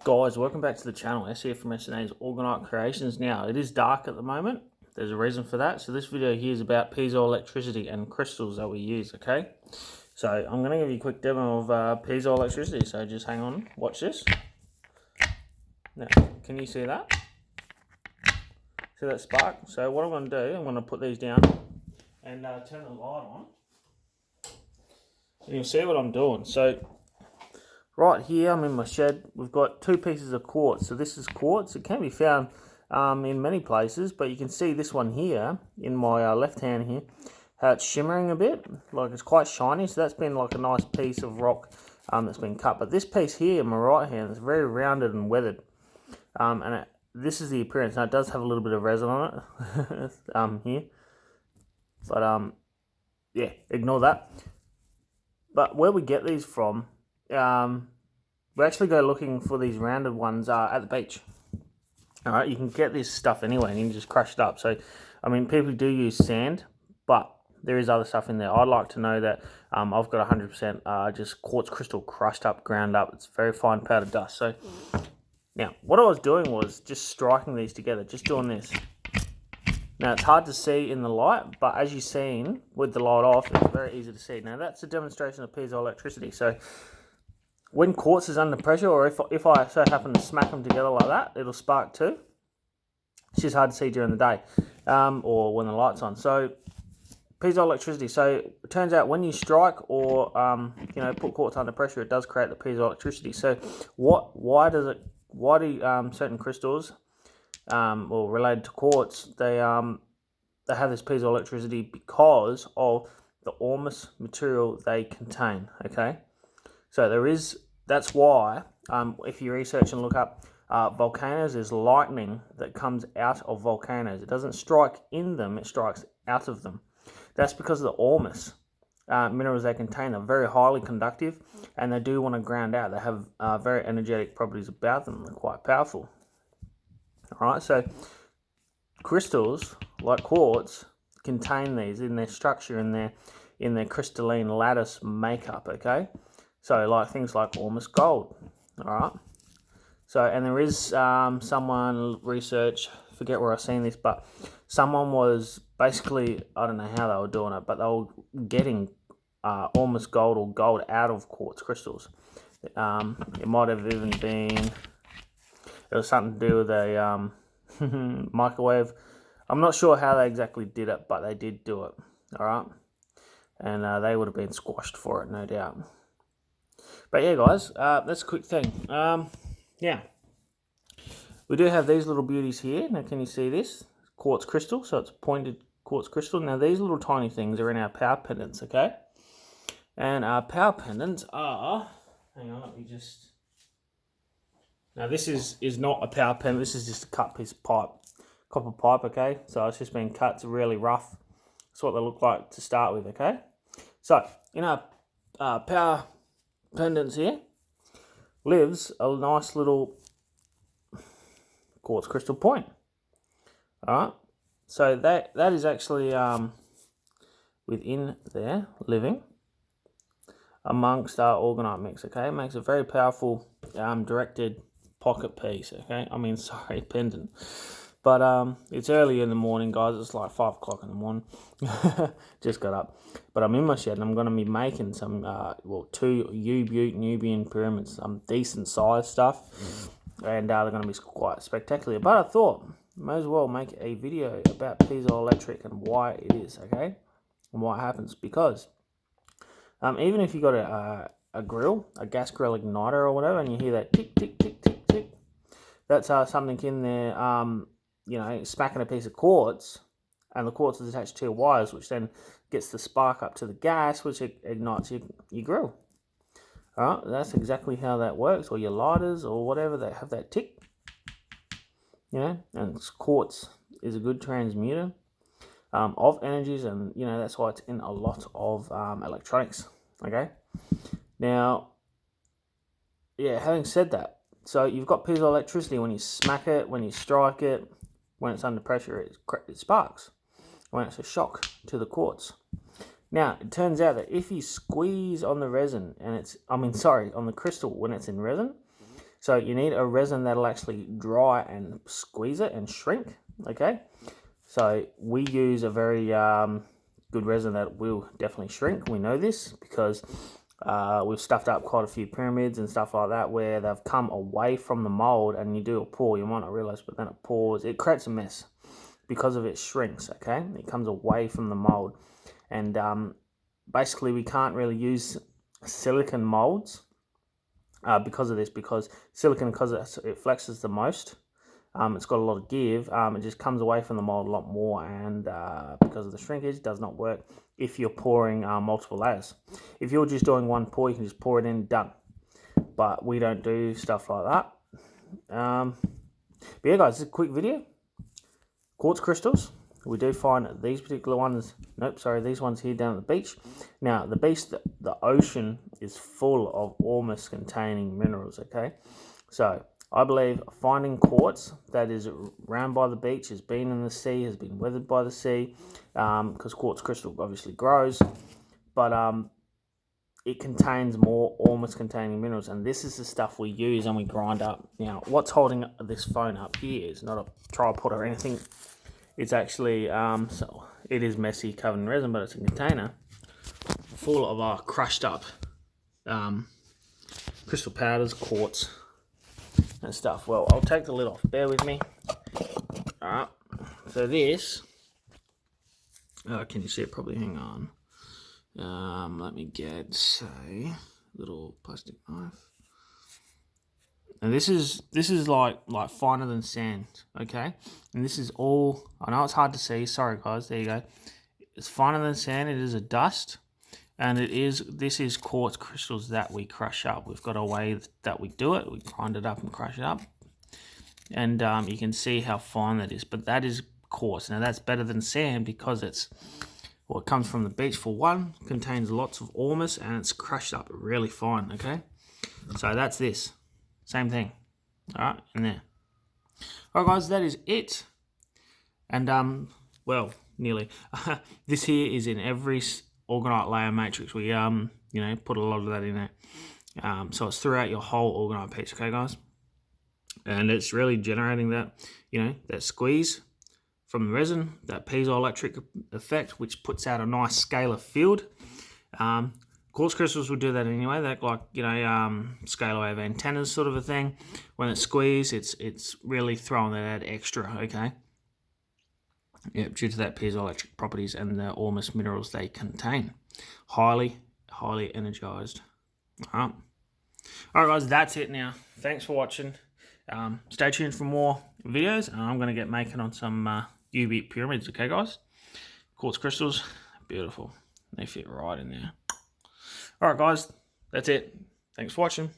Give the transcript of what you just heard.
Guys, welcome back to the channel. S here from S&A's Orgonite Creations. Now, it is dark at the moment. There's a reason for that. So this video here is about piezoelectricity and crystals that we use, okay? So I'm going to give you a quick demo of piezoelectricity. So just hang on, watch this. Now, can you see that? See that spark? So what I'm going to do, I'm going to put these down and turn the light on. And you'll see what I'm doing. So right here, I'm in my shed. We've got two pieces of quartz. So this is quartz. It can be found in many places, but you can see this one here in my left hand here, how it's shimmering a bit, like it's quite shiny. So that's been like a nice piece of rock that's been cut. But this piece here in my right hand is very rounded and weathered, this is the appearance. Now it does have a little bit of resin on it here, but yeah, ignore that. But where we get these from, we actually go looking for these rounded ones at the beach. Alright, you can get this stuff anyway and you can just crush it up. So, I mean, people do use sand, but there is other stuff in there. I'd like to know that I've got 100% just quartz crystal crushed up, ground up. It's very fine powder dust. So, now, what I was doing was just striking these together, just doing this. Now, it's hard to see in the light, but as you've seen, with the light off, it's very easy to see. Now, that's a demonstration of piezoelectricity. So, when quartz is under pressure, or if I so happen to smack them together like that, it'll spark too. It's just hard to see during the day, or when the light's on. So, piezoelectricity. So, it turns out when you strike or put quartz under pressure, it does create the piezoelectricity. So, why do certain crystals, or related to quartz, they have this piezoelectricity because of the enormous material they contain. Okay. So that's why, if you research and look up volcanoes, there's lightning that comes out of volcanoes. It doesn't strike in them, it strikes out of them. That's because of the enormous minerals they contain. They're very highly conductive and they do want to ground out. They have very energetic properties about them. They're quite powerful. Alright, so crystals like quartz contain these in their structure, in their crystalline lattice makeup, okay? So, like things like almost gold, all right? So, and there is someone research, forget where I've seen this, but someone was basically, I don't know how they were doing it, but they were getting almost gold or gold out of quartz crystals. It might have even been, it was something to do with a microwave. I'm not sure how they exactly did it, but they did do it, all right? And they would have been squashed for it, no doubt. But yeah, guys, that's a quick thing. Yeah, we do have these little beauties here. Now, can you see this? Quartz crystal, so it's pointed quartz crystal. Now, these little tiny things are in our power pendants, okay? And our power pendants are, hang on, let me just, now this is not a power pendant, this is just a cut piece of pipe, copper pipe, okay? So it's just been cut, it's really rough. That's what they look like to start with, okay? So, in our power pendants here lives a nice little quartz crystal point. Alright, so that is actually within there living amongst our orgonite mix, okay? It makes a very powerful directed pocket piece, okay? I mean, sorry, pendant. But it's early in the morning, guys. It's like 5 o'clock in the morning. Just got up. But I'm in my shed and I'm going to be making some, 2 U-Butte Nubian pyramids, some decent size stuff. And they're going to be quite spectacular. But I thought, may as well make a video about piezoelectric and why it is, okay? And why it happens. Because even if you got a grill, a gas grill igniter or whatever, and you hear that tick, tick, tick, tick, tick, that's something in there, smacking a piece of quartz, and the quartz is attached to your wires, which then gets the spark up to the gas, which ignites your grill. Alright, that's exactly how that works, or your lighters, or whatever, they have that tick. And quartz is a good transmuter of energies, and, that's why it's in a lot of electronics, okay? Now, yeah, having said that, so you've got piezoelectricity. When you smack it, when you strike it, when it's under pressure, it sparks. When it's a shock to the quartz. Now, it turns out that if you squeeze on the resin, and on the crystal when it's in resin, So you need a resin that'll actually dry and squeeze it and shrink, okay? So we use a very good resin that will definitely shrink. We know this because we've stuffed up quite a few pyramids and stuff like that where they've come away from the mold, and you do a pour, you might not realize, but then it pours, it creates a mess because of it shrinks, okay? It comes away from the mold. And basically we can't really use silicon molds because of this, because silicon, because it flexes the most, it's got a lot of give, it just comes away from the mold a lot more, and because of the shrinkage, does not work if you're pouring multiple layers. If you're just doing one pour, you can just pour it in, done. But we don't do stuff like that. But yeah guys, this is a quick video. Quartz crystals, we do find these particular ones, these ones here down at the beach. Now the beach, the ocean is full of ormus containing minerals, okay? So I believe finding quartz that is around by the beach, has been in the sea, has been weathered by the sea, because quartz crystal obviously grows, but it contains more ormus containing minerals, and this is the stuff we use and we grind up. Now what's holding this phone up here is not a tripod or anything. It's actually, so it is messy, covered in resin, but it's a container full of our crushed up crystal powders, quartz and stuff. Well, I'll take the lid off, bear with me. Alright, so this, can you see it? Probably, hang on. Let me get, say, little plastic knife. And this is like finer than sand, okay? And this is all, I know it's hard to see, sorry guys, there you go. It's finer than sand, it is a dust, and this is quartz crystals that we crush up. We've got a way that we do it, we grind it up and crush it up. And you can see how fine that is, but that is quartz. Now that's better than sand because it comes from the beach for one, contains lots of ormus, and it's crushed up really fine, okay? So that's this. Same thing. Alright, in there. Alright guys, that is it. And well, nearly. This here is in every orgonite layer matrix. We you know, put a lot of that in there. So it's throughout your whole orgonite piece, okay guys? And it's really generating that, you know, that squeeze from the resin, that piezoelectric effect, which puts out a nice scalar field. Quartz crystals will do that anyway. They're like, you know, scalar wave antennas sort of a thing. When it's squeezed, it's really throwing that extra, okay? Yep, due to that piezoelectric properties and the ormus minerals they contain. Highly, highly energized. Alright, guys, that's it now. Thanks for watching. Stay tuned for more videos, and I'm going to get making on some UV pyramids, okay, guys? Quartz crystals, beautiful. They fit right in there. Alright guys, that's it. Thanks for watching.